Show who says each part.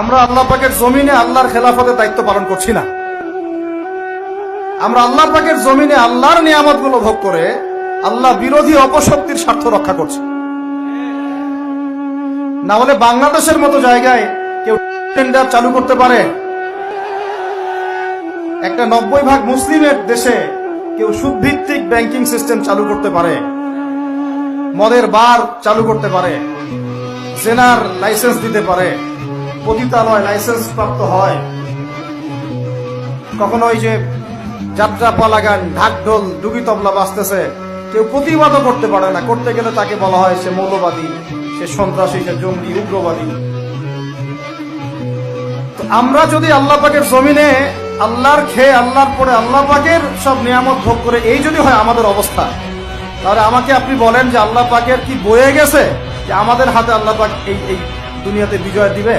Speaker 1: আমরা আল্লাহ পাকের জমিনে আল্লাহর খেলাফতের দায়িত্ব পালন করছি না। আমরা আল্লাহ পাকের জমিনে আল্লাহর নিয়ামতগুলো ভোগ করে আল্লাহ বিরোধী অপশক্তির স্বার্থ রক্ষা করছে। না হলে বাংলাদেশের মতো জায়গায় কেউ টেন্ডার চালু করতে পারে? একটা 90% মুসলিমের দেশে কেউ সুদভিত্তিক ব্যাংকিং সিস্টেম চালু করতে পারে, মদের বার চালু করতে পারে, জেনার লাইসেন্স দিতে পারে, পতিতালয় লাইসেন্স প্রাপ্ত হয়, কখনো ওই যে যাত্রা পালা গান ঢাক ঢোল ডুগি তবলা বাজতেছে, কেউ প্রতিবাদও করতে পারে না। করতে গেলে তাকে বলা হয় সে মৌলবাদী, সে সন্ত্রাসী, সে জঙ্গি, উগ্রবাদী। তো আমরা যদি আল্লাহ পাকের জমিনে আল্লাহর খেয়ে আল্লাহর পরে আল্লাহ পাকের সব নিয়ামত ভোগ করে এই যদি হয় আমাদের অবস্থা, তাহলে আমাকে আপনি বলেন যে আল্লাহ পাকের কি বয়ে গেছে যে আমাদের হাতে আল্লাহ পাক এই দুনিয়াতে বিজয় দিবে?